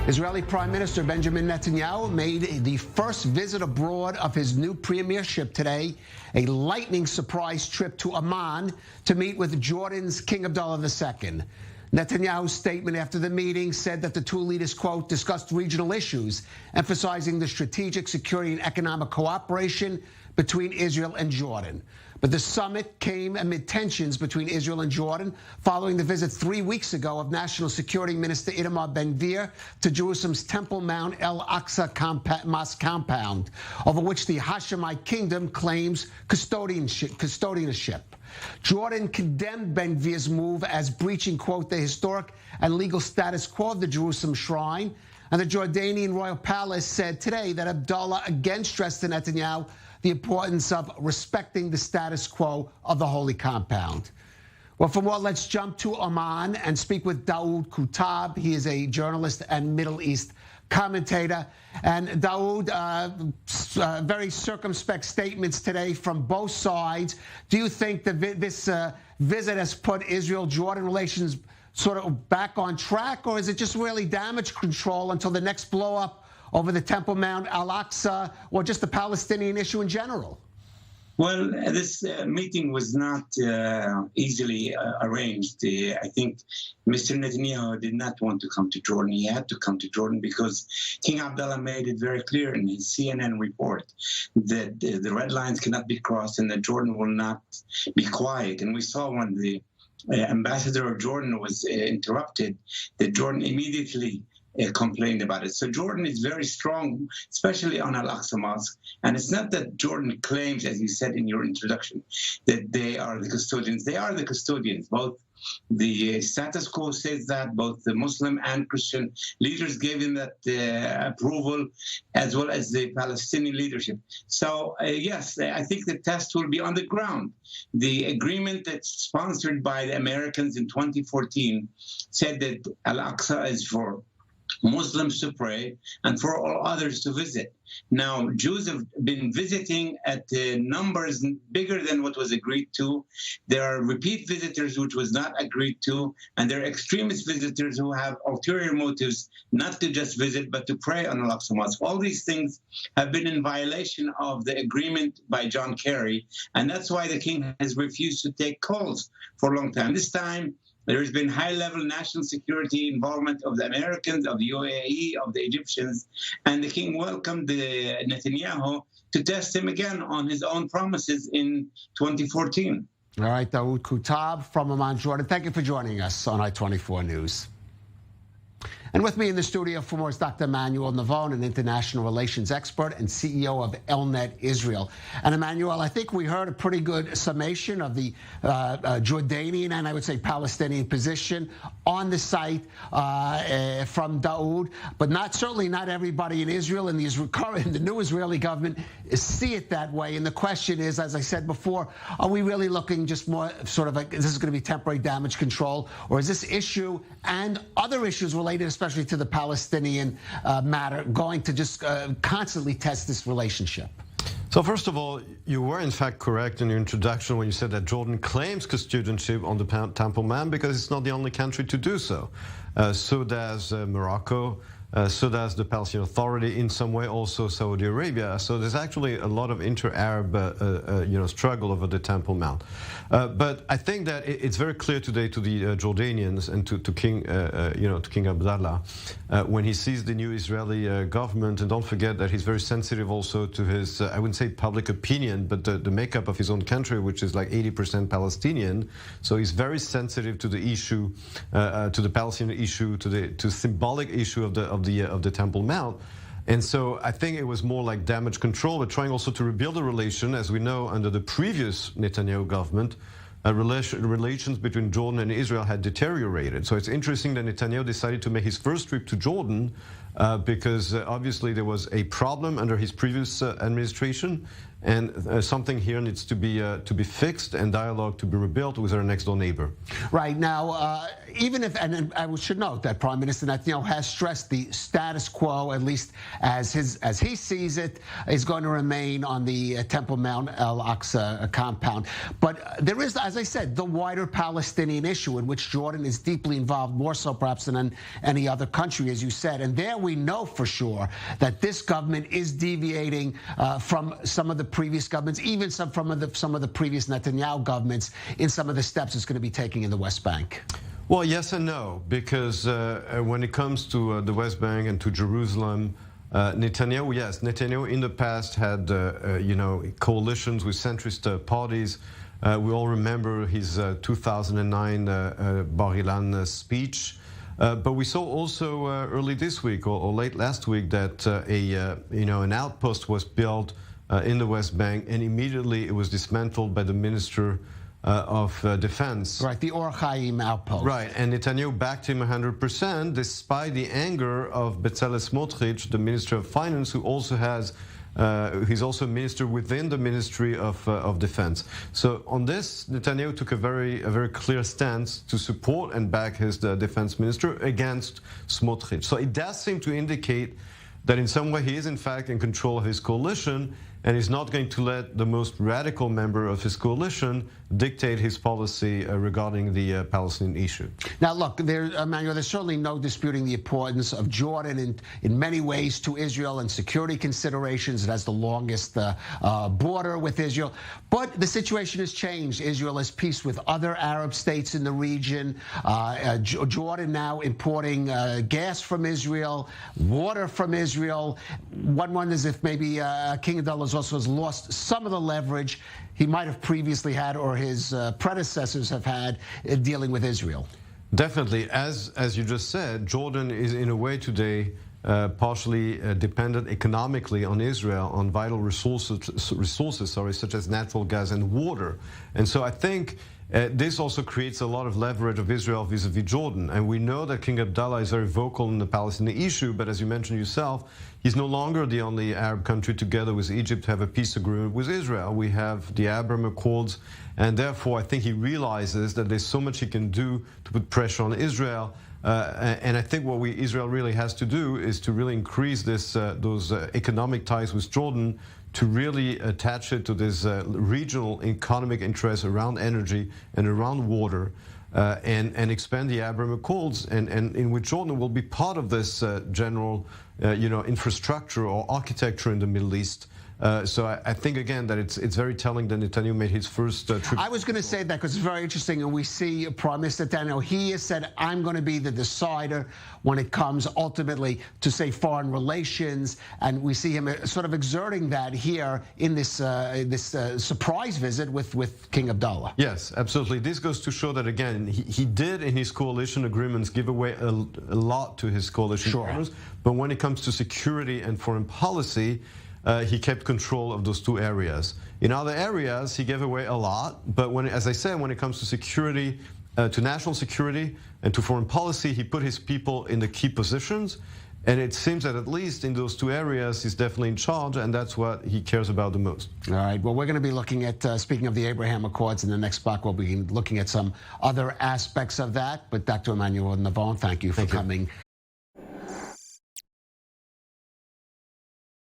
Israeli Prime Minister Benjamin Netanyahu made the first visit abroad of his new premiership today, a lightning surprise trip to Amman to meet with Jordan's King Abdullah II. Netanyahu's statement after the meeting said that the two leaders, quote, discussed regional issues, emphasizing the strategic, security, and economic cooperation between Israel and Jordan. But the summit came amid tensions between Israel and Jordan following the visit 3 weeks ago of National Security Minister Itamar Ben-Gvir to Jerusalem's Temple Mount El-Aqsa Mosque compound, over which the Hashemite kingdom claims custodianship. Jordan condemned Ben-Gvir's move as breaching, quote, the historic and legal status quo of the Jerusalem shrine. And the Jordanian royal palace said today that Abdullah again stressed to Netanyahu the importance of respecting the status quo of the holy compound. Well, for more, let's jump to Amman and speak with Daoud Kutab. He is a journalist and Middle East commentator. And Daoud, very circumspect statements today from both sides. Do you think that this visit has put Israel-Jordan relations sort of back on track, or is it just really damage control until the next blow-up over the Temple Mount Al-Aqsa, or just the Palestinian issue in general? Well, this meeting was not easily arranged. I think Mr. Netanyahu did not want to come to Jordan. He had to come to Jordan because King Abdullah made it very clear in his CNN report that the red lines cannot be crossed and that Jordan will not be quiet. And we saw when the ambassador of Jordan was interrupted, that Jordan immediately complained about it. So Jordan is very strong, especially on Al-Aqsa Mosque. And it's not that Jordan claims, as you said in your introduction, that they are the custodians. They are the custodians. Both the status quo says that, both the Muslim and Christian leaders gave him that approval, as well as the Palestinian leadership. So, yes, I think the test will be on the ground. The agreement that's sponsored by the Americans in 2014 said that Al-Aqsa is for Muslims to pray and for all others to visit. Now, Jews have been visiting at numbers bigger than what was agreed to. There are repeat visitors, which was not agreed to, and there are extremist visitors who have ulterior motives not to just visit, but to pray on Al-Aqsa Mosque. All these things have been in violation of the agreement by John Kerry, and that's why the king has refused to take calls for a long time. This time, there has been high-level national security involvement of the Americans, of the UAE, of the Egyptians, and the king welcomed Netanyahu to test him again on his own promises in 2014. All right, Daoud Kutab from Amman, Jordan. Thank you for joining us on I-24 News. And with me in the studio for more is Dr. Emmanuel Navon, an international relations expert and CEO of Elnet Israel. And Emmanuel, I think we heard a pretty good summation of the Jordanian and I would say Palestinian position on the site from Daoud, but certainly not everybody in Israel and the new Israeli government see it that way. And the question is, as I said before, are we really looking just more sort of like, is this going to be temporary damage control, or is this issue and other issues related, especially to the Palestinian matter, going to just constantly test this relationship? So first of all, you were in fact correct in your introduction when you said that Jordan claims custodianship on the Temple Mount because it's not the only country to do so. So does Morocco. So does the Palestinian Authority, in some way also Saudi Arabia. So there's actually a lot of inter-Arab struggle over the Temple Mount. But I think that it's very clear today to the Jordanians and to King Abdullah when he sees the new Israeli government, and don't forget that he's very sensitive also to his, I wouldn't say public opinion, but the makeup of his own country, which is like 80% Palestinian. So he's very sensitive to the issue, to the Palestinian issue, to symbolic issue of the Temple Mount. And so I think it was more like damage control, but trying also to rebuild a relation. As we know, under the previous Netanyahu government, relations between Jordan and Israel had deteriorated. So it's interesting that Netanyahu decided to make his first trip to Jordan because obviously there was a problem under his previous administration, and something here needs to be fixed and dialogue to be rebuilt with our next door neighbor. Right now, even if, and I should note that Prime Minister Netanyahu has stressed the status quo, at least as he sees it, is going to remain on the Temple Mount Al-Aqsa compound. But there is, as I said, the wider Palestinian issue in which Jordan is deeply involved, more so perhaps than any other country, as you said. And there we know for sure that this government is deviating from some of the previous governments, even some of the previous Netanyahu governments, in some of the steps it's going to be taking in the West Bank. Well, yes and no, because when it comes to the West Bank and to Jerusalem, Netanyahu in the past had, coalitions with centrist parties. We all remember his 2009 Bar Ilan speech. But we saw also early this week or late last week that an outpost was built in the West Bank, and immediately it was dismantled by the Minister of Defense. Right, the Or Chaim outpost. Right, and Netanyahu backed him 100%, despite the anger of Bezalel Smotrich, the Minister of Finance, who also has he's also a minister within the Ministry of Defense. So on this, Netanyahu took a very clear stance to support and back his defense minister against Smotrich. So it does seem to indicate that in some way he is in fact in control of his coalition, and is not going to let the most radical member of his coalition dictate his policy regarding the Palestinian issue. Now, look, Emmanuel, there's certainly no disputing the importance of Jordan in many ways to Israel and security considerations. It has the longest border with Israel. But the situation has changed. Israel has peace with other Arab states in the region. Jordan now importing gas from Israel, water from Israel. One wonders if maybe King Abdullah also has lost some of the leverage he might have previously had, or his predecessors have had, dealing with Israel. Definitely. As you just said, Jordan is in a way today partially dependent economically on Israel, on vital resources, such as natural gas and water. And so I think this also creates a lot of leverage of Israel vis-a-vis Jordan. And we know that King Abdullah is very vocal in the Palestinian issue, but as you mentioned yourself, he's no longer the only Arab country together with Egypt to have a peace agreement with Israel. We have the Abraham Accords, and therefore I think he realizes that there's so much he can do to put pressure on Israel. And I think what Israel really has to do is to really increase those economic ties with Jordan, to really attach it to this regional economic interest around energy and around water, and expand the Abraham Accords, and in which Jordan will be part of this general infrastructure or architecture in the Middle East. So I think, again, that it's very telling that Netanyahu made his first trip. I was going to say that because it's very interesting, and we see Prime Minister Netanyahu, he has said, I'm going to be the decider when it comes ultimately to, say, foreign relations, and we see him sort of exerting that here in this surprise visit with King Abdullah. Yes, absolutely. This goes to show that, again, he did in his coalition agreements give away a lot to his coalition partners, but when it comes to security and foreign policy, he kept control of those two areas. In other areas, he gave away a lot, but as I said, when it comes to security, to national security and to foreign policy, he put his people in the key positions, and it seems that at least in those two areas, he's definitely in charge, and that's what he cares about the most. All right, well, we're going to be looking at, speaking of the Abraham Accords, in the next block, we'll be looking at some other aspects of that, but Dr. Emmanuel Navon, thank you for coming.